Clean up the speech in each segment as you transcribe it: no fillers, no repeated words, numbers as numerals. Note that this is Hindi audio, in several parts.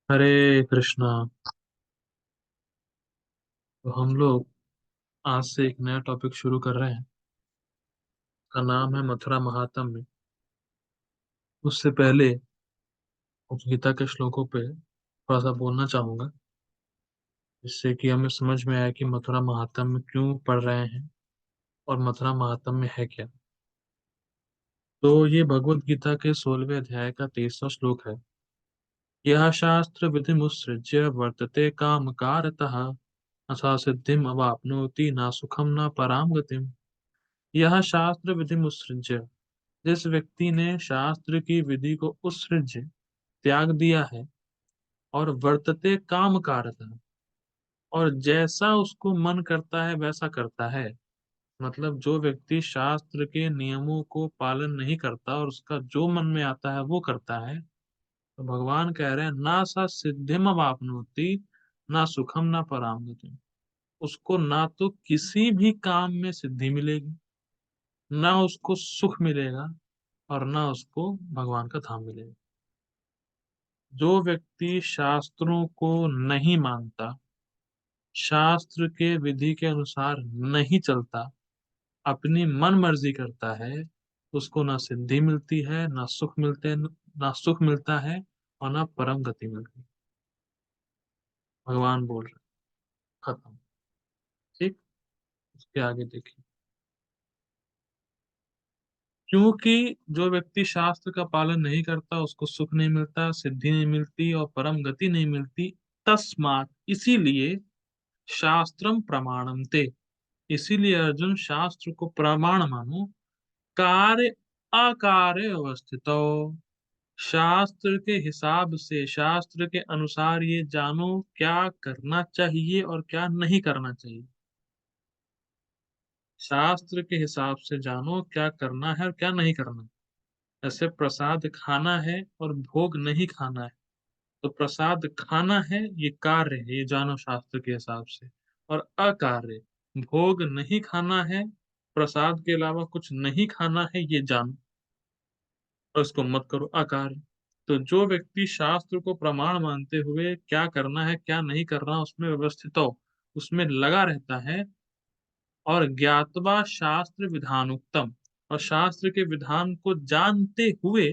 हरे कृष्णा। तो हम लोग आज से एक नया टॉपिक शुरू कर रहे हैं। का नाम है मथुरा महात्म्य। उससे पहले उस गीता के श्लोकों पे थोड़ा सा बोलना चाहूंगा, जिससे कि हमें समझ में आए कि मथुरा महात्म्य क्यों पढ़ रहे हैं और मथुरा महात्म्य है क्या। तो ये भगवत गीता के 16वें अध्याय का 23वां श्लोक है। यह शास्त्र विधि मुत्सृज्य वर्तते काम कारतः असा सिद्धिम अवाप्नोति ना सुखम ना पराम गतिम। यह शास्त्र विधि मुत्सृज्य, जिस व्यक्ति ने शास्त्र की विधि को उत्सृज्य त्याग दिया है और वर्तते काम कारता, और जैसा उसको मन करता है वैसा करता है। मतलब जो व्यक्ति शास्त्र के नियमों को पालन नहीं करता और उसका जो मन में आता है वो करता है, तो भगवान कह रहे हैं ना सा सिद्धिम अवाप्नोति ना सुखम ना परामगति। उसको ना तो किसी भी काम में सिद्धि मिलेगी, ना उसको सुख मिलेगा, और ना उसको भगवान का धाम मिलेगा। जो व्यक्ति शास्त्रों को नहीं मानता, शास्त्र के विधि के अनुसार नहीं चलता, अपनी मन मर्जी करता है, उसको ना सिद्धि मिलती है, ना सुख मिलता है, और ना परम गति मिलती है। भगवान बोल रहे हैं। खत्म। ठीक। उसके आगे देखिए। क्योंकि जो व्यक्ति शास्त्र का पालन नहीं करता उसको सुख नहीं मिलता, सिद्धि नहीं मिलती और परम गति नहीं मिलती। तस्मात्, इसीलिए शास्त्रम प्रमाणम ते, इसीलिए अर्जुन शास्त्र को प्रमाण मानो। कार्य अकार्य अवस्थितो, शास्त्र के हिसाब से, शास्त्र के अनुसार ये जानो क्या करना चाहिए और क्या नहीं करना चाहिए। शास्त्र के हिसाब से जानो क्या करना है और क्या नहीं करना है। ऐसे प्रसाद खाना है और भोग नहीं खाना है, तो प्रसाद खाना है ये कार्य है, ये जानो शास्त्र के हिसाब से। और अकार्य, भोग नहीं खाना है, प्रसाद के अलावा कुछ नहीं खाना है, ये जानो और इसको मत करो, अकार्य। तो जो व्यक्ति शास्त्र को प्रमाण मानते हुए क्या करना है क्या नहीं करना उसमें व्यवस्थित हो, उसमें लगा रहता है, और ज्ञातवा शास्त्र विधानोक्तम, और शास्त्र के विधान को जानते हुए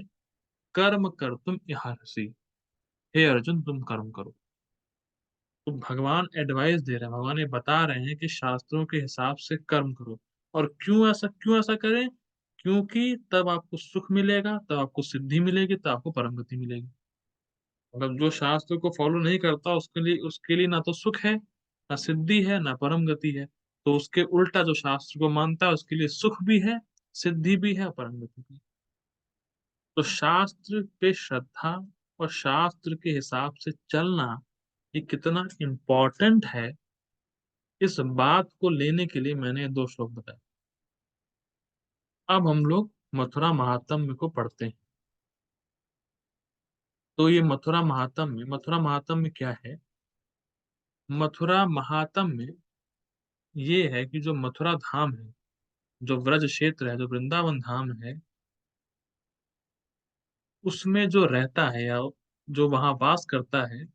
कर्म कर तुम इहारसी, हे अर्जुन तुम कर्म करो। तो भगवान एडवाइस दे रहे हैं, भगवान ये बता रहे हैं कि शास्त्रों के हिसाब से कर्म करो। और क्यों ऐसा करें? क्योंकि तब आपको सुख मिलेगा, तब आपको सिद्धि मिलेगी, तब आपको परम गति मिलेगी। मतलब जो शास्त्र को फॉलो नहीं करता उसके लिए ना तो सुख है, ना सिद्धि है, ना परम गति है। तो उसके उल्टा जो शास्त्र को मानता है उसके लिए सुख भी है, सिद्धि भी है, परम गति भी है। तो शास्त्र पे श्रद्धा और शास्त्र के हिसाब से चलना ये कितना इम्पोर्टेंट है, इस बात को लेने के लिए मैंने ये दो श्लोक बताए। अब हम लोग मथुरा महात्म्य को पढ़ते हैं। तो ये मथुरा महात्म्य क्या है? मथुरा महात्म्य ये है कि जो मथुरा धाम है, जो व्रज क्षेत्र है, जो वृंदावन धाम है, उसमें जो रहता है या जो वहां वास करता है,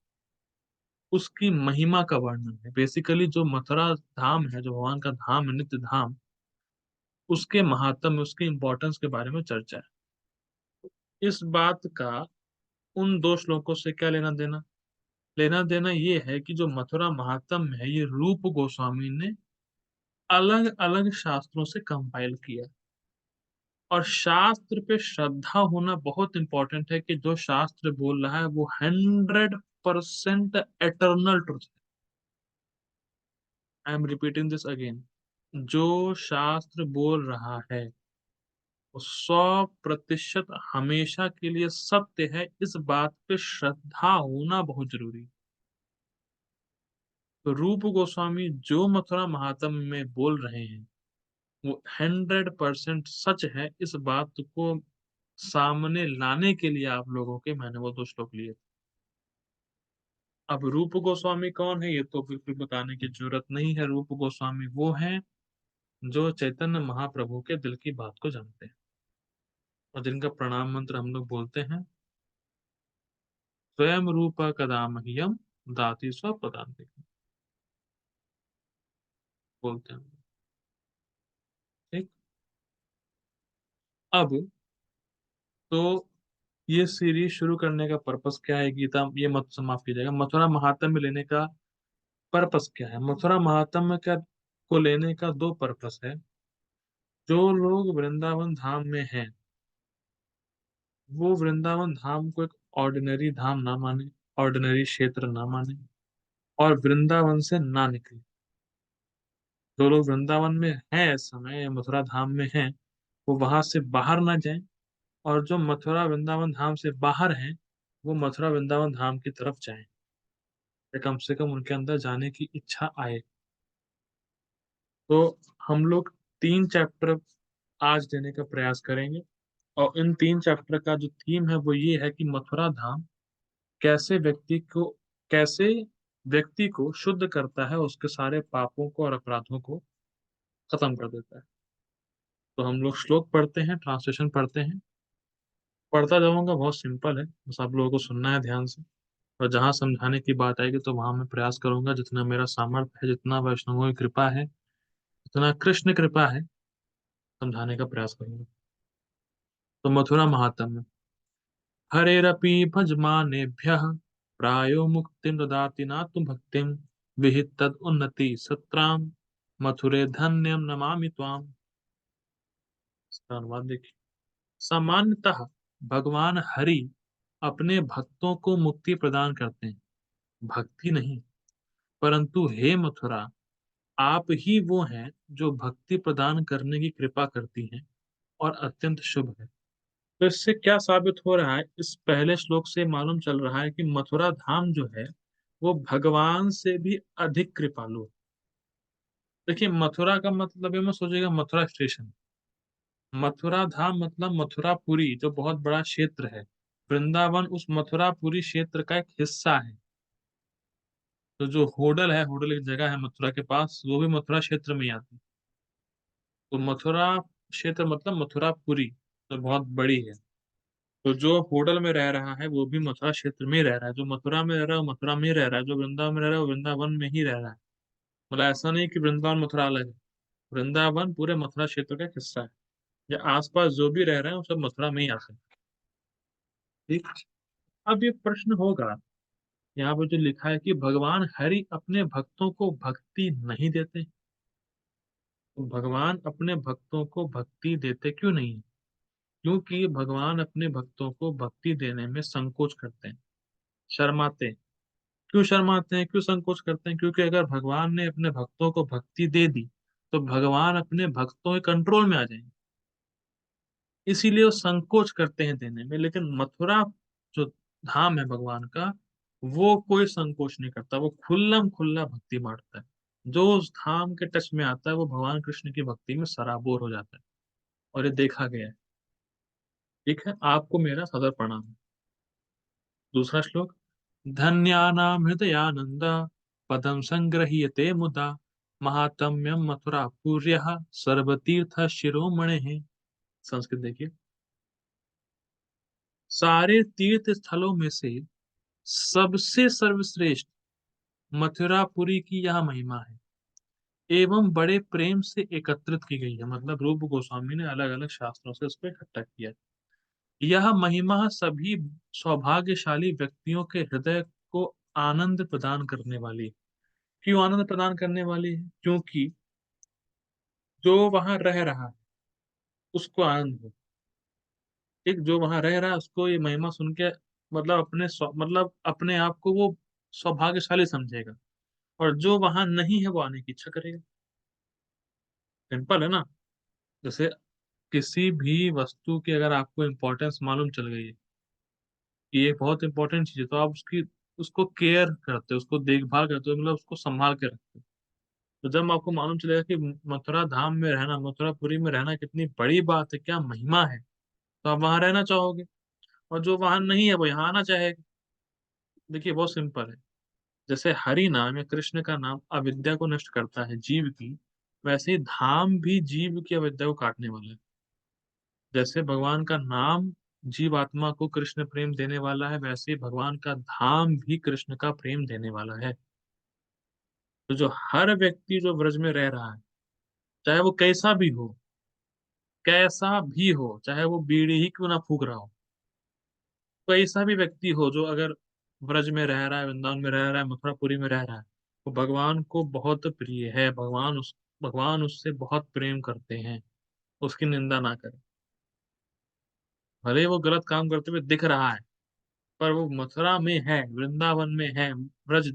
उसकी महिमा का वर्णन है। बेसिकली जो मथुरा धाम है, जो भगवान का धाम है, नित्य धाम, उसके महात्म्य, उसके इम्पोर्टेंस के बारे में चर्चा है। इस बात का उन दो श्लोकों से क्या लेना देना? लेना देना ये है कि जो मथुरा महात्म्य है ये रूप गोस्वामी ने अलग अलग शास्त्रों से कंपाइल किया। और शास्त्र पे श्रद्धा होना बहुत इंपॉर्टेंट है कि जो शास्त्र बोल रहा है वो 100% eternal truth. I am repeating this again. जो शास्त्र बोल रहा है वो 100% हमेशा के लिए सत्य है, इस बात पे श्रद्धा होना बहुत जरूरी है। तो रूप गोस्वामी जो मथुरा महात्म्य में बोल रहे हैं वो 100% सच है, इस बात को सामने लाने के लिए आप लोगों के मैंने वो दो श्लोक लिए। अब रूप गोस्वामी कौन है ये तो बिल्कुल बताने की जरूरत नहीं है। रूप गोस्वामी वो हैं जो चैतन्य महाप्रभु के दिल की बात को जानते हैं और जिनका प्रणाम मंत्र हम लोग बोलते हैं। स्वयं रूप कदा मह्यम दाति स्वपदान्तिकम् बोलते हैं। ठीक। अब तो ये सीरीज शुरू करने का पर्पस क्या है? गीता ये मत माफ कीजिएगा, मथुरा महात्म्य लेने का पर्पस क्या है? मथुरा महात्म्य का को लेने का दो पर्पस है। जो लोग वृंदावन धाम में हैं, वो वृंदावन धाम को एक ऑर्डिनरी धाम ना माने, ऑर्डिनरी क्षेत्र ना माने, और वृंदावन से ना निकले। जो लोग वृंदावन में हैं इस समय, या मथुरा धाम में हैं, वो वहां से बाहर ना जाएं। और जो मथुरा वृंदावन धाम से बाहर हैं, वो मथुरा वृंदावन धाम की तरफ जाएं, या कम से कम उनके अंदर जाने की इच्छा आए। तो हम लोग 3 चैप्टर आज देने का प्रयास करेंगे। और इन 3 चैप्टर का जो थीम है वो ये है कि मथुरा धाम कैसे कैसे व्यक्ति को शुद्ध करता है, उसके सारे पापों को और अपराधों को खत्म कर देता है। तो हम लोग श्लोक पढ़ते हैं, ट्रांसलेशन पढ़ते हैं। पढ़ता जाऊंगा, बहुत सिंपल है, बस आप लोगों को सुनना है ध्यान से। और जहां समझाने की बात आएगी तो वहां मैं प्रयास करूंगा, जितना मेरा सामर्थ्य है, जितना वैष्णवों की कृपा है, जितना कृष्ण कृपा है, समझाने का प्रयास करूंगा। तो मथुरा महात्म्य। हरेरपि भजमानेभ्यः प्रायो मुक्तिं ददाति नातु भक्तिं विहित तद उन्नति सत्राम मथुरे धन्यम नमामि त्वाम। इसका अनुवाद देखिए। सामान्यतः भगवान हरि अपने भक्तों को मुक्ति प्रदान करते हैं, भक्ति नहीं। परंतु हे मथुरा, आप ही वो हैं जो भक्ति प्रदान करने की कृपा करती हैं, और अत्यंत शुभ है। तो इससे क्या साबित हो रहा है? इस पहले श्लोक से मालूम चल रहा है कि मथुरा धाम जो है वो भगवान से भी अधिक कृपालु है। देखिए, मथुरा का मतलब है, मैं सोचेगा मथुरा स्टेशन। मथुरा धाम मतलब मथुरापुरी, जो बहुत बड़ा क्षेत्र है। वृंदावन उस मथुरापुरी क्षेत्र का एक हिस्सा है। तो जो होडल है, होडल एक जगह है मथुरा के पास, वो भी मथुरा क्षेत्र में ही आती है। तो मथुरा क्षेत्र मतलब मथुरापुरी, तो बहुत बड़ी है। तो जो होटल में रह रहा है वो भी मथुरा क्षेत्र में ही रह रहा है, जो मथुरा में रह रहा है वो मथुरा में ही रह रहा है, जो वृंदावन में रह रहा है वो वृंदावन में ही रह रहा है। मतलब ऐसा नहीं कि वृंदावन मथुरा अलग है। वृंदावन पूरे मथुरा क्षेत्र का एक हिस्सा है। या आसपास जो भी रह रहे हैं वो सब मथुरा में ही आते हैं। ठीक। अब ये प्रश्न होगा, यहाँ पे जो लिखा है कि भगवान हरि अपने भक्तों को भक्ति नहीं देते, तो भगवान अपने भक्तों को भक्ति देते क्यों नहीं है? क्योंकि भगवान अपने भक्तों को भक्ति देने में संकोच करते हैं, शर्माते हैं। क्यों शर्माते हैं, क्यों संकोच करते हैं? क्योंकि अगर भगवान ने अपने भक्तों को भक्ति दे दी तो भगवान अपने भक्तों के कंट्रोल में आ जाएंगे। इसीलिए वो संकोच करते हैं देने में। लेकिन मथुरा जो धाम है भगवान का, वो कोई संकोच नहीं करता, वो खुल्लम खुल्ला भक्ति बांटता है। जो उस धाम के टच में आता है वो भगवान कृष्ण की भक्ति में सराबोर हो जाता है। और ये देखा गया है। ठीक है, आपको मेरा सदर प्रणाम। दूसरा श्लोक। धन्यानां हृदयानंद पदं संगृह्यते मुदा महात्म्यम मथुरा पुर्यः सर्वतीर्थ शिरोमणिः। संस्कृत देखिए। सारे तीर्थ स्थलों में से सबसे सर्वश्रेष्ठ मथुरापुरी की यह महिमा है, एवं बड़े प्रेम से एकत्रित की गई है। मतलब रूप गोस्वामी ने अलग अलग शास्त्रों से उसको इकट्ठा किया है। यह महिमा सभी सौभाग्यशाली व्यक्तियों के हृदय को आनंद प्रदान करने वाली है। क्यों आनंद प्रदान करने वाली है? क्योंकि जो वहां रह रहा है उसको आनंद हो। ठीक, जो वहां रह रहा है उसको ये महिमा सुन के मतलब मतलब अपने आप को वो सौभाग्यशाली समझेगा। और जो वहां नहीं है वो आने की इच्छा करेगा। सिंपल है ना। जैसे किसी भी वस्तु की अगर आपको इम्पोर्टेंस मालूम चल गई है कि ये बहुत इंपॉर्टेंट चीज है, तो आप उसको केयर करते हो, उसको देखभाल करते हो, मतलब उसको संभाल के रखते हो। तो जब आपको मालूम चलेगा कि मथुरा धाम में रहना, मथुरापुरी में रहना कितनी बड़ी बात है, क्या महिमा है, तो आप वहां रहना चाहोगे। और जो वहां नहीं है वो यहाँ आना चाहेगा। देखिए, बहुत सिंपल है। जैसे हरि नाम या कृष्ण का नाम अविद्या को नष्ट करता है जीव की, वैसे ही धाम भी जीव की अविद्या को काटने वाला है। जैसे भगवान का नाम जीवात्मा को कृष्ण प्रेम देने वाला है, वैसे ही भगवान का धाम भी कृष्ण का प्रेम देने वाला है। तो जो हर व्यक्ति जो ब्रज में रह रहा है, चाहे वो कैसा भी हो, चाहे वो बीड़ी ही क्यों ना फूक रहा हो, कैसा भी व्यक्ति हो जो अगर ब्रज में रह रहा है, वृंदावन में रह रहा है, मथुरापुरी में रह रहा है, वो भगवान को बहुत प्रिय है। भगवान उससे बहुत प्रेम करते हैं। उसकी निंदा ना करें। भले वो गलत काम करते हुए दिख रहा है, पर वो मथुरा में है, वृंदावन में है, ब्रज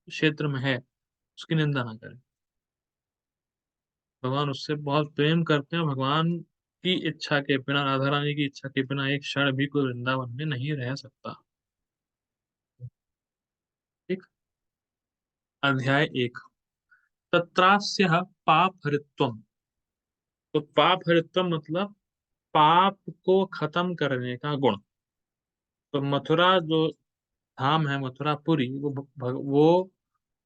क्षेत्र में है, उसकी निंदा ना करें। भगवान उससे बहुत प्रेम करते हैं। भगवान की इच्छा के बिना, राधा रानी की इच्छा के बिना एक क्षण भी कोई वृंदावन में नहीं रह सकता। ठीक। अध्याय 1। तत्रास्य पाप हरित्वम। तो पाप हरित्वम मतलब पाप को खत्म करने का गुण। तो मथुरा जो धाम है, मथुरापुरी, वो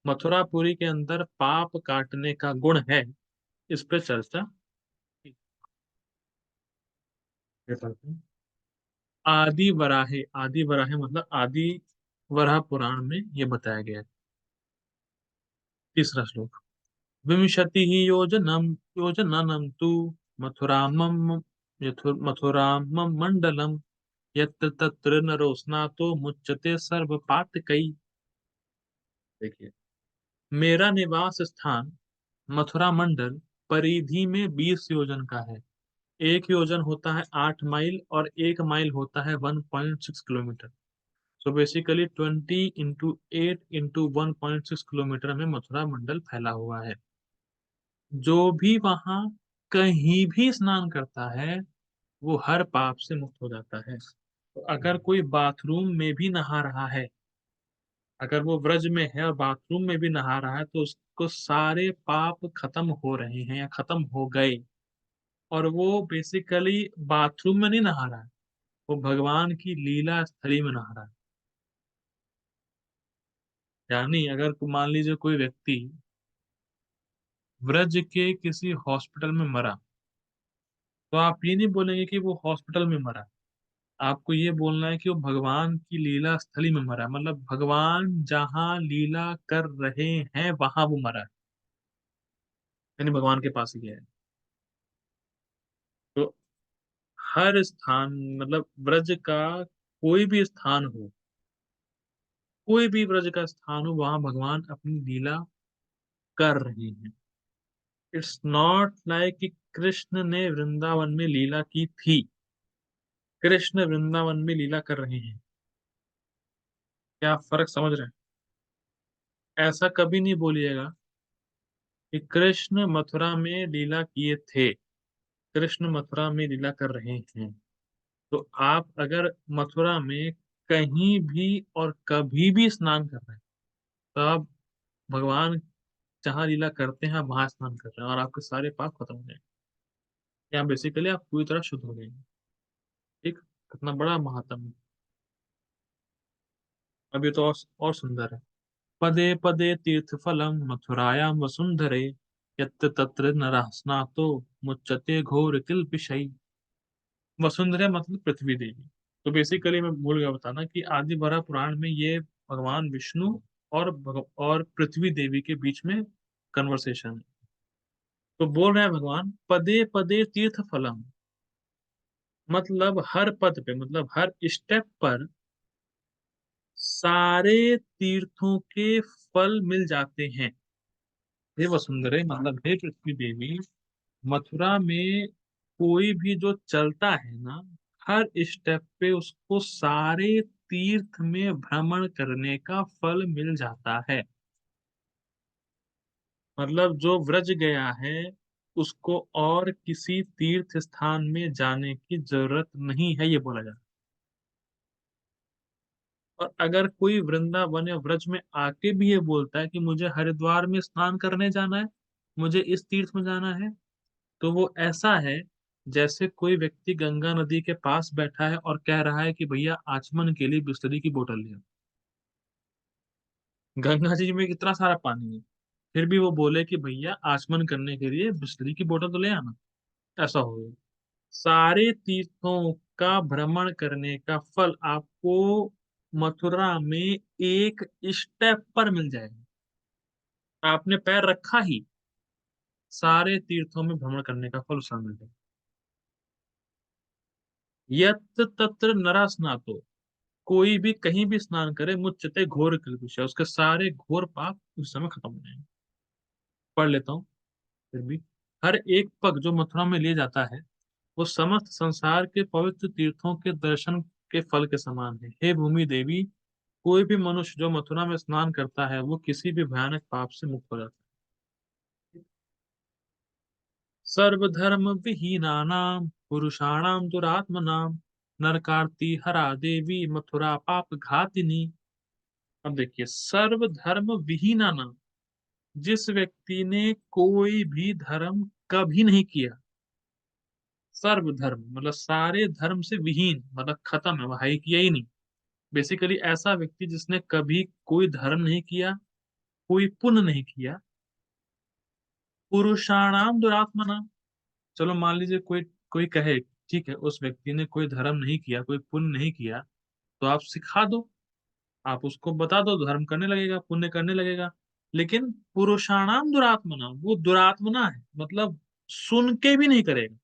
मथुरापुरी के अंदर पाप काटने का गुण है। इस पे चर्चा की। ये पढ़ते हैं। आदि वराहे मतलब आदि वराह पुराण में ये बताया गया है। तीसरा श्लोक। विंशति ही योजनम तु मथुरामम मथुरामम मंडलम यत्र तत्र नरोस्नातो मुच्यते सर्व पातकई। देखिए, मेरा निवास स्थान मथुरा मंडल परिधि में 20 योजन का है। एक योजन होता है 8 माइल और 1 माइल होता है 1.6 किलोमीटर। सो बेसिकली 20 × 8 × 1.6 किलोमीटर में मथुरा मंडल फैला हुआ है। जो भी वहां कहीं भी स्नान करता है, वो हर पाप से मुक्त हो जाता है। तो अगर कोई बाथरूम में भी नहा रहा है, अगर वो व्रज में है और बाथरूम में भी नहा रहा है, तो उसको सारे पाप खत्म हो रहे हैं या खत्म हो गए। और वो बेसिकली बाथरूम में नहीं नहा रहा है, वो भगवान की लीला स्थली में नहा रहा है। यानी अगर मान लीजिए कोई व्यक्ति व्रज के किसी हॉस्पिटल में मरा, तो आप ये नहीं बोलेंगे कि वो हॉस्पिटल में मरा। आपको ये बोलना है कि वो भगवान की लीला स्थली में मरा, मतलब भगवान जहाँ लीला कर रहे हैं वहां वो मरा है। यानी भगवान के पास ही गया है। तो हर स्थान, मतलब ब्रज का कोई भी स्थान हो, कोई भी ब्रज का स्थान हो, वहां भगवान अपनी लीला कर रहे हैं। इट्स नॉट लाइक कि कृष्ण ने वृंदावन में लीला की थी। कृष्ण वृंदावन में लीला कर रहे हैं। क्या आप फर्क समझ रहे हैं? ऐसा कभी नहीं बोलिएगा कि कृष्ण मथुरा में लीला किए थे। कृष्ण मथुरा में लीला कर रहे हैं। तो आप अगर मथुरा में कहीं भी और कभी भी स्नान कर रहे हैं, तो आप भगवान जहाँ लीला करते हैं आप वहां स्नान कर रहे हैं, और आपके सारे पाप खत्म हो जाएंगे। या बेसिकली आप पूरी तरह शुद्ध हो जाएंगे। ठीक। कितना बड़ा महात्म है। अब ये तो और सुंदर है। पदे पदे तीर्थ फलम मथुरायाम वसुंधरे यत्र तत्र नरः स्नातो मुच्यते घोर किल्बिषय्। वसुंधरा मतलब पृथ्वी देवी। तो बेसिकली मैं भूल गया बताना कि आदि बरा पुराण में ये भगवान विष्णु और पृथ्वी देवी के बीच में कन्वर्सेशन है। तो बोल रहे हैं भगवान पदे पदे तीर्थ फलम, मतलब हर पद पे, मतलब हर स्टेप पर सारे तीर्थों के फल मिल जाते हैं। हे वसुंधरे मतलब हे पृथ्वी देवी, मथुरा में कोई भी जो चलता है ना, हर स्टेप पे उसको सारे तीर्थ में भ्रमण करने का फल मिल जाता है। मतलब जो व्रज गया है, उसको और किसी तीर्थ स्थान में जाने की जरूरत नहीं है, ये बोला जाता है। और अगर कोई वृंदावन या व्रज में आके भी ये बोलता है कि मुझे हरिद्वार में स्नान करने जाना है, मुझे इस तीर्थ में जाना है, तो वो ऐसा है जैसे कोई व्यक्ति गंगा नदी के पास बैठा है और कह रहा है कि भैया आचमन के लिए बिस्लरी की बोतल ले आओ। गंगा जी में कितना सारा पानी है, फिर भी वो बोले कि भैया आचमन करने के लिए बिस्लरी की बोतल तो ले आना। ऐसा हो गया। सारे तीर्थों का भ्रमण करने का फल आपको मथुरा में एक स्टेप पर मिल जाएगा। आपने पैर रखा ही, सारे तीर्थों में भ्रमण करने का फल उसमें मिल जाएगा। यत तत्र नरा स्नातो, कोई भी कहीं भी स्नान करे, मुच्यते घोर किल्बिष, उसके सारे घोर पाप उस समय खत्म हो जाएंगे। पढ़ लेता हूँ फिर भी। हर एक पग जो मथुरा में ले जाता है, वो समस्त संसार के पवित्र तीर्थों के दर्शन के फल के समान है। हे भूमि देवी, कोई भी मनुष्य जो मथुरा में स्नान करता है, वो किसी भी भयानक पाप से मुक्त हो जाता है। सर्वधर्म विहीनानाम पुरुषाणाम दुरात्मनाम नरकार्ति हरा देवी मथुरा पाप घातिनी। अब देखिए, सर्वधर्म विहीनानाम, जिस व्यक्ति ने कोई भी धर्म कभी नहीं किया, सर्वधर्म मतलब सारे धर्म से विहीन मतलब खत्म है, वहां किया ही नहीं। बेसिकली ऐसा व्यक्ति जिसने कभी कोई धर्म नहीं किया, कोई पुण्य नहीं किया। पुरुषाणाम दुरात्मना, चलो मान लीजिए कोई कोई कहे ठीक है, उस व्यक्ति ने कोई धर्म नहीं किया, कोई पुण्य नहीं किया, तो आप सिखा दो, आप उसको बता दो, धर्म करने लगेगा, पुण्य करने लगेगा। लेकिन पुरुषाणाम दुरात्मना, वो दुरात्मना है, मतलब सुन के भी नहीं करेगा।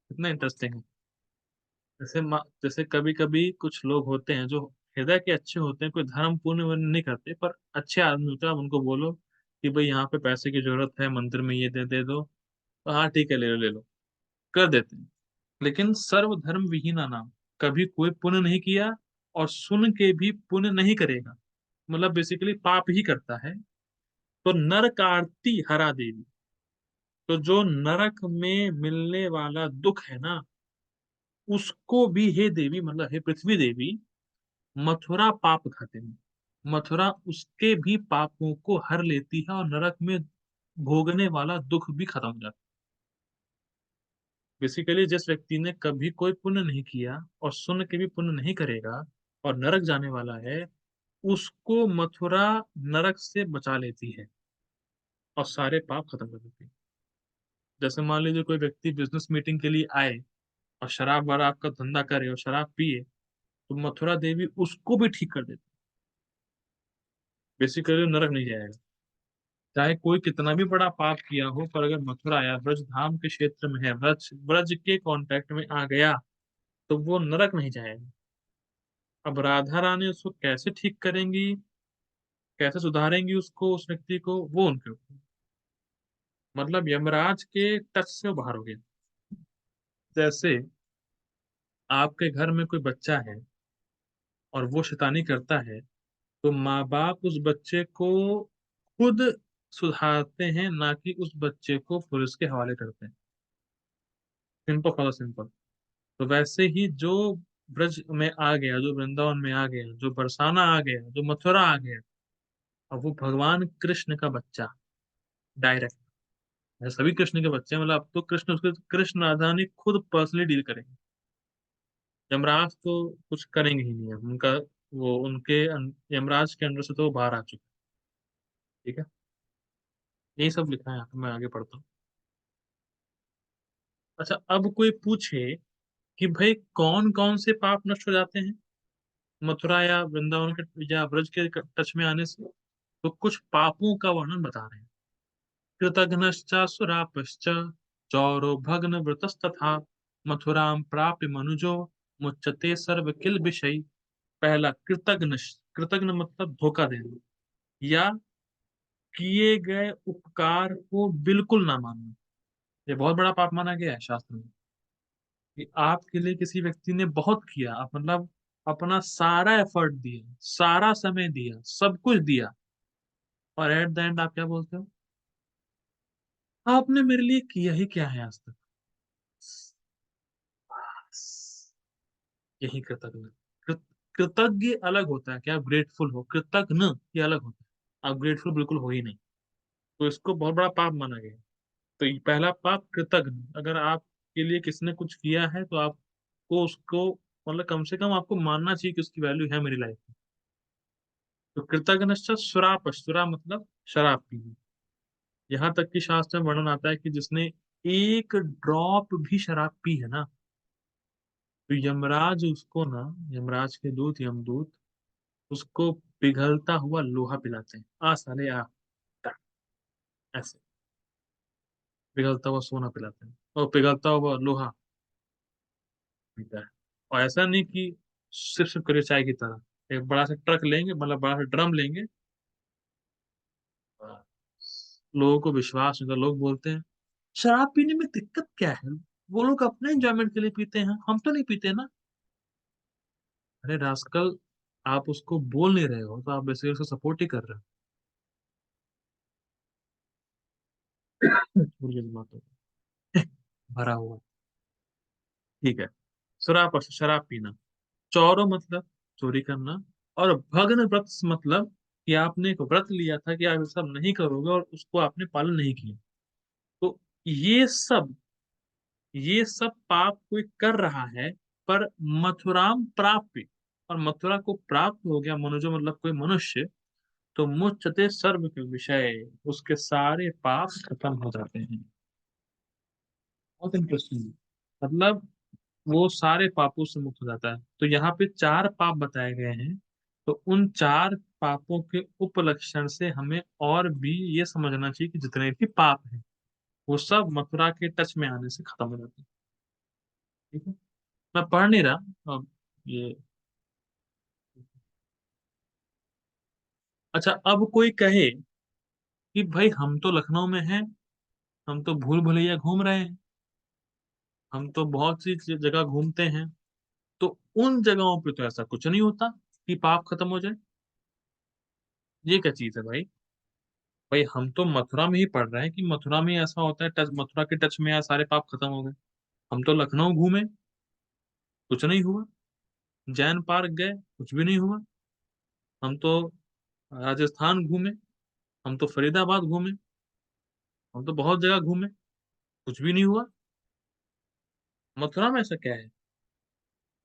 कितना इंटरेस्टिंग है। जैसे कभी कभी कुछ लोग होते हैं जो हृदय के अच्छे होते हैं, कोई धर्म पुण्य वुण्य नहीं करते, पर अच्छे आदमी होते हैं। आप उनको बोलो कि भाई यहाँ पे पैसे की जरूरत है, मंदिर में ये दे दो, तो हाँ ठीक है, ले लो ले लो, कर देते हैं। लेकिन सर्वधर्म विहीना नाम, कभी कोई पुण्य नहीं किया और सुन के भी पुण्य नहीं करेगा, मतलब बेसिकली पाप ही करता है। तो नरकार्ति हरा देवी, तो जो नरक में मिलने वाला दुख है ना, उसको भी हे देवी मतलब हे पृथ्वी देवी, मथुरा पाप खाते हैं, मथुरा उसके भी पापों को हर लेती है और नरक में भोगने वाला दुख भी खत्म हो जाता है। बेसिकली जिस व्यक्ति ने कभी कोई पुण्य नहीं किया और सुन के भी पुण्य नहीं करेगा और नरक जाने वाला है, उसको मथुरा नरक से बचा लेती है और सारे पाप खत्म कर देती है। जैसे मान लीजिए कोई व्यक्ति बिजनेस मीटिंग के लिए आए और शराब वराब का धंधा करे और शराब पिए, तो मथुरा देवी उसको भी ठीक कर देती है। बेसिकली नरक नहीं जाएगा, चाहे कोई कितना भी बड़ा पाप किया हो, पर अगर मथुरा या ब्रज धाम के क्षेत्र में है, ब्रज ब्रज के कांटेक्ट में आ गया, तो वो नरक नहीं जाएगा। अब राधा रानी उसको कैसे ठीक करेंगी, कैसे सुधारेंगी उसको, उस व्यक्ति को, वो उनके ऊपर। मतलब यमराज के टच से वो बाहर हो गया। जैसे आपके घर में कोई बच्चा है और वो शैतानी करता है, तो माँ बाप उस बच्चे को खुद सुधारते हैं, ना कि उस बच्चे को पुलिस के हवाले करते हैं। Simple for simple. तो वैसे ही जो ब्रज में आ गया, जो वृंदावन में आ गया, जो बरसाना आ गया, जो मथुरा आ गया, अब वो भगवान कृष्ण का बच्चा डायरेक्ट है। सभी कृष्ण के बच्चे हैं, मतलब अब तो कृष्ण उसके कृष्ण राधा ने खुद पर्सनली डील करेंगे। यमराज तो कुछ करेंगे ही नहीं है उनका, वो उनके यमराज के अंडर से तो वो बाहर आ चुके हैं। ठीक है, यही सब लिखा है यहाँ पे, मैं आगे पढ़ता हूँ। अच्छा, अब कोई पूछे कि भाई कौन कौन से पाप नष्ट हो जाते हैं मथुरा या वृंदावन के या ब्रज के टच में आने से, तो कुछ पापों का वर्णन बता रहे हैं। कृतघ्नश्च सुरापश्च चौरो भग्न व्रतस्तथा मथुराम प्राप्य मनुजो मुच्यते सर्व किल विषय। पहला कृतघ्न, कृतघ्न मतलब धोखा देना, या किए गए उपकार को बिल्कुल ना मानना। ये बहुत बड़ा पाप माना गया है शास्त्र में, कि आपके लिए किसी व्यक्ति ने बहुत किया, आप मतलब अपना सारा एफर्ट दिया, सारा समय दिया, सब कुछ दिया, और एट द एंड आप क्या बोलते हो, आपने मेरे लिए किया ही क्या है आज तक। यही कृतज्ञ। कृत- कृतज्ञ अलग होता है कि आप ग्रेटफुल हो, कृतज्ञ ये अलग होता है, आप ग्रेटफुल बिल्कुल हो ही नहीं। तो इसको बहुत बड़ा पाप माना गया है। तो ये पहला पाप कृतज्ञ, अगर आपके लिए किसने कुछ किया है तो आपको उसको मतलब कम से कम आपको मानना चाहिए कि उसकी वैल्यू है मेरी लाइफ में। तो कृतज्ञ सुरा, पशुरा मतलब शराब पीना। यहाँ तक कि शास्त्र में वर्णन आता है कि जिसने एक ड्रॉप भी शराब पी है ना, तो यमराज उसको ना, यमराज के दूत यमदूत उसको पिघलता हुआ लोहा पिलाते हैं। आ साले आ, ऐसे पिघलता हुआ सोना पिलाते हैं और पिघलता हुआ लोहा पीता है। और ऐसा नहीं कि सिर्फ सिर्फ करिए चाय की तरह, एक बड़ा सा ट्रक लेंगे, मतलब बड़ा सा ड्रम लेंगे। लोगों को विश्वास नहीं होता, लोग बोलते हैं शराब पीने में दिक्कत क्या है, वो लोग अपने एंजॉयमेंट के लिए पीते हैं, हम तो नहीं पीते ना। अरे रास्कल, आप उसको बोल नहीं रहे हो तो आप बेसिकली उसको सपोर्ट ही कर रहे हो। छोड़िए इस बातों को। भरा हुआ। ठीक है। शराब, शराब पीना। चौरो मतलब चोरी करना। और भग्न व्रत मतलब कि आपने एक व्रत लिया था कि आप ये सब नहीं करोगे और उसको आपने पालन नहीं किया। तो ये सब ये सब पाप कोई कर रहा है, पर मथुराम प्राप्य, और मथुरा को प्राप्त हो गया मनुजो मतलब कोई मनुष्य, तो मुच्यते सर्व के विषय, उसके सारे पाप खत्म हो जाते हैं। बहुत इंटरेस्टिंग। मतलब वो सारे पापों से मुक्त हो जाता है। तो यहाँ पे चार पाप बताए गए हैं। तो उन चार पापों के उपलक्षण से हमें और भी ये समझना चाहिए कि जितने भी पाप हैं वो सब मथुरा के टच में आने से खत्म हो जाते हैं। ठीक है। मैं पढ़ नहीं रहा अब ये। अच्छा, अब कोई कहे कि भाई हम तो लखनऊ में हैं, हम तो भूल भुलैया घूम रहे हैं, हम तो बहुत सी जगह घूमते हैं, तो उन जगहों पे तो ऐसा कुछ नहीं होता कि पाप खत्म हो जाए। ये क्या चीज है भाई? भाई हम तो मथुरा में ही पढ़ रहे हैं कि मथुरा में ही ऐसा होता है, टच मथुरा के टच में आया सारे पाप खत्म हो गए। हम तो लखनऊ घूमे, कुछ नहीं हुआ। जैन पार्क गए, कुछ भी नहीं हुआ। हम तो राजस्थान घूमे, हम तो फरीदाबाद घूमे, हम तो बहुत जगह घूमे, कुछ भी नहीं हुआ। मथुरा में ऐसा क्या है?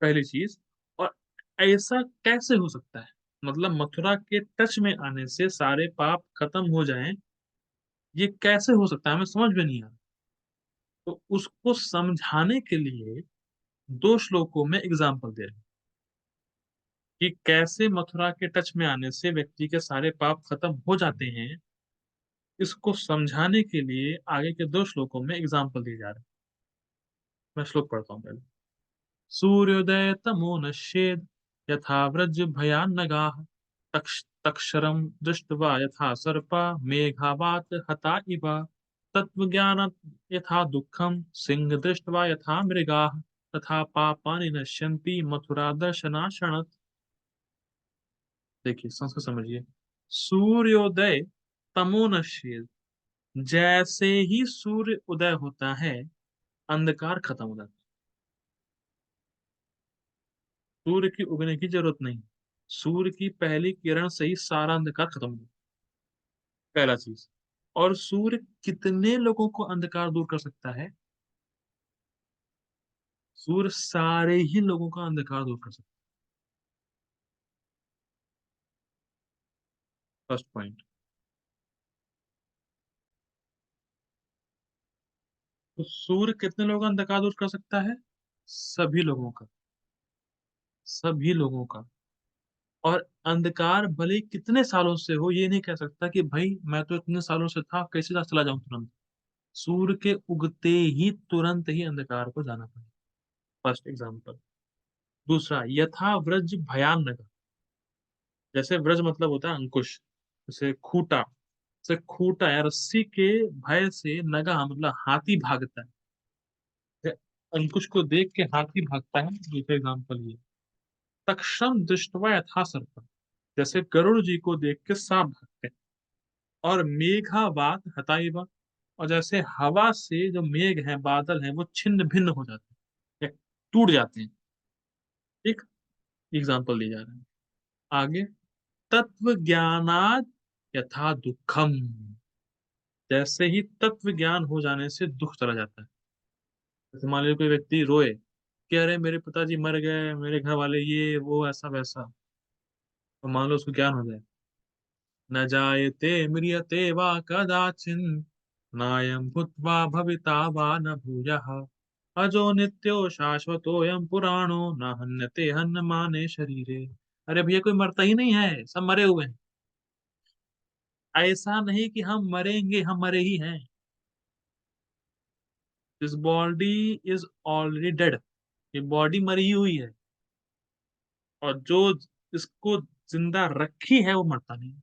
पहली चीज। और ऐसा कैसे हो सकता है? मतलब मथुरा के टच में आने से सारे पाप खत्म हो जाएं, ये कैसे हो सकता है? हमें समझ में नहीं आ रहा। तो उसको समझाने के लिए दो श्लोकों में एग्जाम्पल दे रहे हैं कि कैसे मथुरा के टच में आने से व्यक्ति के सारे पाप खत्म हो जाते हैं। इसको समझाने के लिए आगे के दो श्लोकों में एग्जाम्पल दिए जा रहे हैं। मैं श्लोक पढ़ता हूँ पहले। सूर्योदय तमो नश्येद, यथा व्रज भयानगाः, तक्षरम दृष्ट्वा यथा सर्पा, मेघावात हता इव, तत्वज्ञान यथा दुःखम, सिंह दृष्ट्वा यथा मृगाः, तथा पापानि नश्यन्ति मथुरा दर्शनाशनत्। देखिए संस्कृत समझिए। सूर्योदय तमो नश्येद, जैसे ही सूर्य उदय होता है अंधकार खत्म हो जाता है। सूर्य की उगने की जरूरत नहीं, सूर्य की पहली किरण से ही सारा अंधकार खत्म हो जाता है। पहला चीज। और सूर्य कितने लोगों को अंधकार दूर कर सकता है? सूर्य सारे ही लोगों का अंधकार दूर कर सकता है। First point. तो सूर्य कितने लोगों का अंधकार दूर कर सकता है? सभी लोगों का। सभी लोगों का। और अंधकार भले ही कितने सालों से हो, ये नहीं कह सकता कि भाई मैं तो इतने सालों से था, कैसे चला जाऊं तुरंत। सूर्य के उगते ही तुरंत ही अंधकार को जाना पड़ेगा। First example. दूसरा, यथा व्रज भयानक। जैसे व्रज मतलब होता है अंकुश, जैसे खूटा, जैसे खूटा या रस्सी के भय से नगा मतलब हाथी भागता है। जैसे अंकुश को देख के हाथी भागता है, दूसरा एग्जाम्पल ये। तक्षण दृष्टवा यथा सर्प, जैसे गरुड़ जी को देख के सांप भागते हैं। और मेघावात हताइवा, और जैसे हवा से जो मेघ है, बादल है, वो छिन्न भिन्न हो जाते हैं या टूट जाते हैं। एक एग्जाम्पल दिया जा रहा है। आगे, तत्व ज्ञानाद यथा दुखम, जैसे ही तत्व ज्ञान हो जाने से दुख चला जाता है। जैसे मान लीजिए कोई व्यक्ति रोए कि अरे मेरे पिताजी मर गए, मेरे घर वाले ये वो ऐसा वैसा, तो मान लो उसको ज्ञान हो जाए। न जायते म्रियते वा कदाचिन नायं भूत्वा भविता वा न भूयः, अजो नित्यो शाश्वतोऽयं पुराणो न हन्यते हन्यमाने शरीरे। अरे भैया कोई मरता ही नहीं है, सब मरे हुए हैं। ऐसा नहीं कि हम मरेंगे, हम मरे ही हैं। This body is already dead. ये बॉडी मरी ही हुई है, और जो इसको जिंदा रखी है वो मरता नहीं।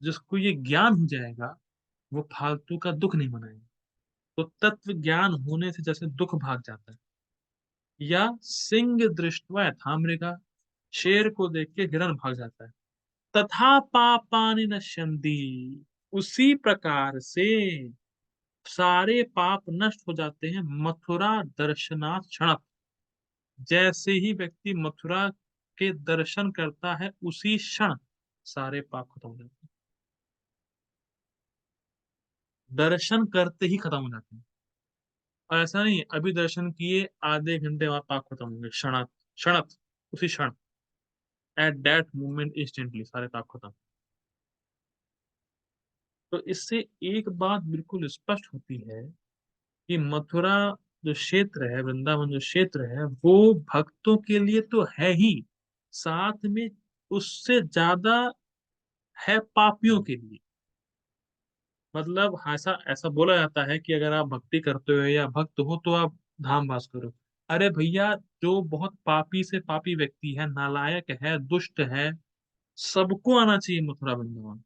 जिसको ये ज्ञान हो जाएगा वो फालतू का दुख नहीं मनाएगा। तो तत्व ज्ञान होने से जैसे दुख भाग जाता है, या सिंह दृष्टवा यथा मृगा, शेर को देख के हिरन भाग जाता है, तथा पापानि नश्यन्ति, उसी प्रकार से सारे पाप नष्ट हो जाते हैं मथुरा दर्शनात् क्षण। जैसे ही व्यक्ति मथुरा के दर्शन करता है उसी क्षण सारे पाप खत्म हो जाते हैं। दर्शन करते ही खत्म हो जाते हैं। और ऐसा नहीं है अभी दर्शन किए आधे घंटे बाद पाप खत्म होंगे, क्षणात क्षणत, उसी क्षण, एट दैट मोमेंट इंस्टेंटली सारे पाप खत्म। तो इससे एक बात बिल्कुल स्पष्ट होती है कि मथुरा जो क्षेत्र है, वृंदावन जो क्षेत्र है, वो भक्तों के लिए तो है ही, साथ में उससे ज्यादा है पापियों के लिए। मतलब ऐसा ऐसा बोला जाता है कि अगर आप भक्ति करते हो या भक्त हो तो आप धाम वास करो। अरे भैया, जो बहुत पापी से पापी व्यक्ति है, नालायक है, दुष्ट है, सबको आना चाहिए मथुरा वृंदावन।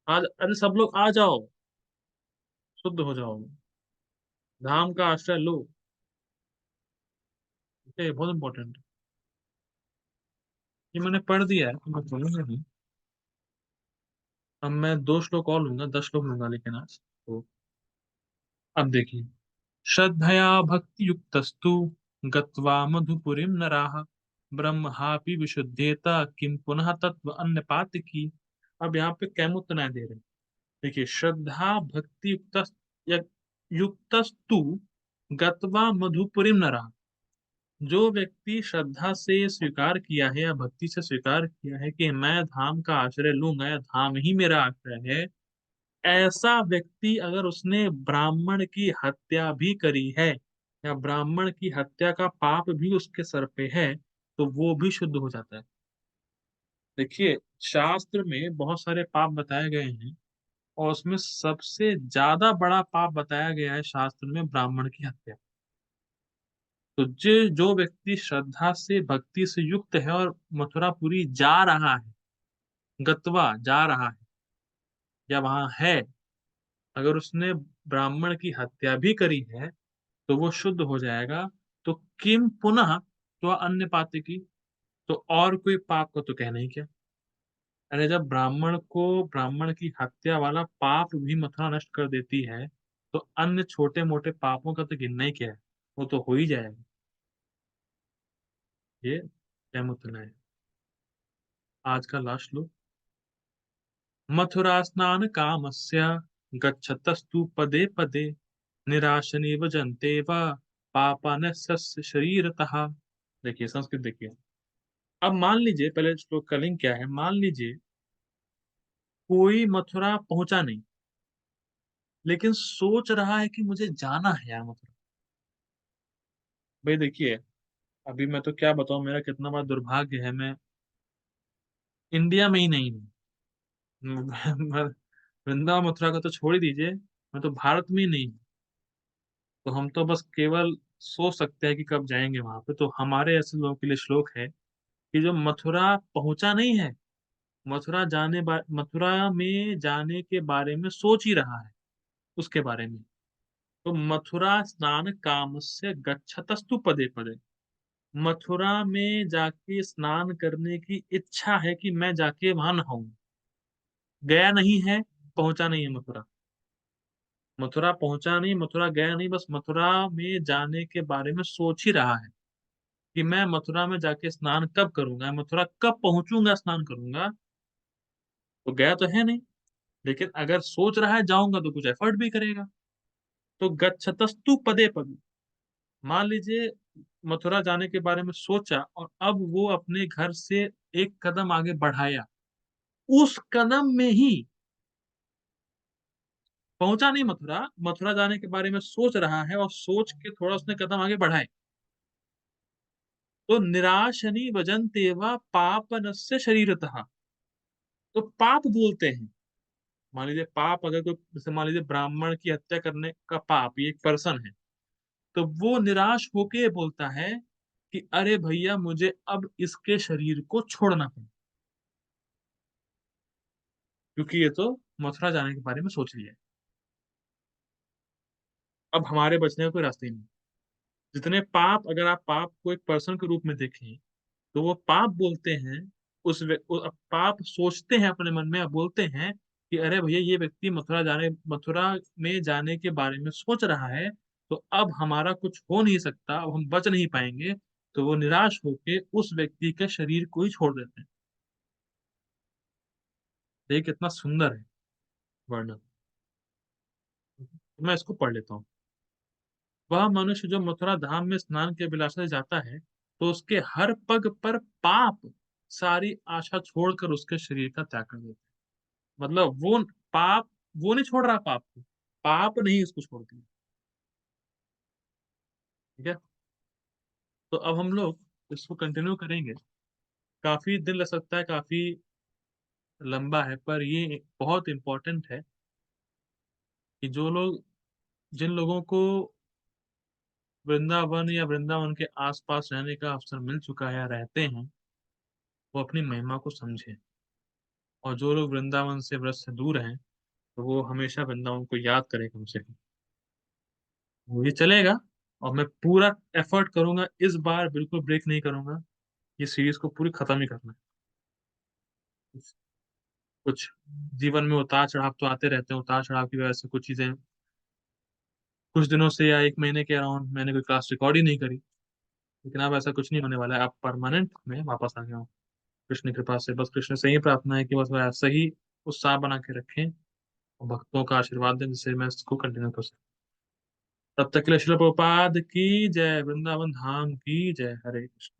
आज अरे सब लोग आ जाओ, शुद्ध हो जाओ, धाम का आश्रय लो। ये बहुत इंपॉर्टेंट है। ये मैंने पढ़ दिया है तो मैं बोलूंगा नहीं। अब मैं 2 श्लोक और लूंगा, 10 श्लोक लूंगा लेकिन आज तो। अब देखिए, श्रद्धया भक्ति युक्तस्तु गत्वा मधुपुरीं नराः ब्रह्मापि विशुद्धेता किं पुनः तत्व अन्य की। अब यहाँ पे कैमुत न्याय दे रहे हैं। देखिए, श्रद्धा भक्ति युक्तस्तु गत्वा मधुपुरीं नराः, जो व्यक्ति श्रद्धा से स्वीकार किया है या भक्ति से स्वीकार किया है कि मैं धाम का आश्रय लूंगा या धाम ही मेरा आश्रय है, ऐसा व्यक्ति अगर उसने ब्राह्मण की हत्या भी करी है या ब्राह्मण की हत्या का पाप भी उसके सर पे है, तो वो भी शुद्ध हो जाता है। देखिए, शास्त्र में बहुत सारे पाप बताए गए हैं, और उसमें सबसे ज्यादा बड़ा पाप बताया गया है शास्त्र में ब्राह्मण की हत्या। तो जो व्यक्ति श्रद्धा से भक्ति से युक्त है और मथुरापुरी जा रहा है, गत्वा जा रहा है या वहां है, अगर उसने ब्राह्मण की हत्या भी करी है तो वो शुद्ध हो जाएगा। तो किम पुनः, तो अन्य पाते की, तो और कोई पाप का तो कहना ही क्या। अरे जब ब्राह्मण की हत्या वाला पाप भी मथुरा नष्ट कर देती है, तो अन्य छोटे मोटे पापों का तो गिनना ही क्या है, वो तो हो ही जाएगा। ये क्या मतलब है। आज का लास्ट लो, मथुरा स्नान कामस्य गच्छतस्तु पदे पदे निराशनीव जन्ते वा पापान शरीरतः। देखिए संस्कृत देखिए। अब मान लीजिए, पहले श्लोक का लिंक क्या है, मान लीजिए कोई मथुरा पहुंचा नहीं, लेकिन सोच रहा है कि मुझे जाना है यार मथुरा। भाई देखिए, अभी मैं तो क्या बताऊं, मेरा कितना बड़ा दुर्भाग्य है, मैं इंडिया में ही नहीं हूँ। मैं वृंदावन मथुरा का तो छोड़ ही दीजिए, मैं तो भारत में ही नहीं हूँ। तो हम तो बस केवल सोच सकते हैं कि कब जाएंगे वहां पे। तो हमारे ऐसे लोगों के लिए श्लोक है कि जो मथुरा पहुंचा नहीं है, मथुरा में जाने के बारे में सोच ही रहा है, उसके बारे में, तो मथुरा स्नान कामस्य गच्छतस्तु पदे पदे, मथुरा में जाके स्नान करने की इच्छा है कि मैं जाके वहां नहाऊं। गया नहीं है, पहुंचा नहीं है मथुरा, मथुरा पहुंचा नहीं, मथुरा गया नहीं, बस मथुरा में जाने के बारे में सोच ही रहा है कि मैं मथुरा में जाके स्नान कब करूंगा, मथुरा कब पहुंचूंगा, स्नान करूंगा। तो गया तो है नहीं, लेकिन अगर सोच रहा है जाऊंगा तो कुछ एफर्ट भी करेगा। तो गच्छतस्तु पदे पदे, मान लीजिए मथुरा जाने के बारे में सोचा और अब वो अपने घर से एक कदम आगे बढ़ाया, उस कदम में ही पहुंचा नहीं मथुरा, मथुरा जाने के बारे में सोच रहा है और सोच के थोड़ा उसने कदम आगे बढ़ाए, तो निराशनी वजंतेवा पापनस्य शरीरतः, तो पाप बोलते हैं। मान लीजिए पाप, अगर कोई जैसे मान लीजिए ब्राह्मण की हत्या करने का पाप, ये एक पर्सन है, तो वो निराश होके बोलता है कि अरे भैया मुझे अब इसके शरीर को छोड़ना पड़ा, क्योंकि ये तो मथुरा जाने के बारे में सोच लिया है। अब हमारे बचने का कोई रास्ता ही नहीं। जितने पाप, अगर आप पाप को एक पर्सन के रूप में देखें, तो वो पाप बोलते हैं। पाप सोचते हैं अपने मन में, अब बोलते हैं कि अरे भैया ये व्यक्ति मथुरा में जाने के बारे में सोच रहा है, तो अब हमारा कुछ हो नहीं सकता, अब हम बच नहीं पाएंगे। तो वो निराश होके उस व्यक्ति के शरीर को ही छोड़ देते हैं। देखिए कितना सुंदर है वर्णन। मैं इसको पढ़ लेता हूँ। वह मनुष्य जो मथुरा धाम में स्नान के अभिलाषा से जाता है, तो उसके हर पग पर पाप सारी आशा छोड़कर उसके शरीर का त्याग कर देते हैं। मतलब वो पाप, वो नहीं छोड़ रहा पाप को, पाप नहीं उसको छोड़ दिया। ठीक है। तो अब हम लोग इसको कंटिन्यू करेंगे। काफी दिन लग सकता है, काफी लंबा है, पर ये बहुत इंपॉर्टेंट है कि जो लोग, जिन लोगों को वृंदावन या वृंदावन के आसपास रहने का अवसर मिल चुका है या रहते हैं, वो अपनी महिमा को समझें। और जो लोग वृंदावन से, व्रत से दूर हैं, तो वो हमेशा वृंदावन को याद करें कम से कम। ये चलेगा। और मैं पूरा एफर्ट करूंगा, इस बार बिल्कुल ब्रेक नहीं करूंगा। ये सीरीज को पूरी खत्म ही करना है। कुछ जीवन में उतार चढ़ाव तो आते रहते हैं, उतार चढ़ाव की वजह से कुछ चीजें, कुछ दिनों से या एक महीने के अराउंड मैंने कोई क्लास रिकॉर्ड ही नहीं करी। लेकिन अब ऐसा कुछ नहीं होने वाला है, अब परमानेंट में वापस आ गया हूँ कृष्ण की कृपा से। बस कृष्ण से ही प्रार्थना है कि बस वो ऐसा ही उत्साह बना के रखें और भक्तों का आशीर्वाद दें, जिससे मैं इसको कंटिन्यू कर सकूं। तब तक के लिए शिल प्रभुपाद की जय, वृंदावन धाम की जय। हरे कृष्ण।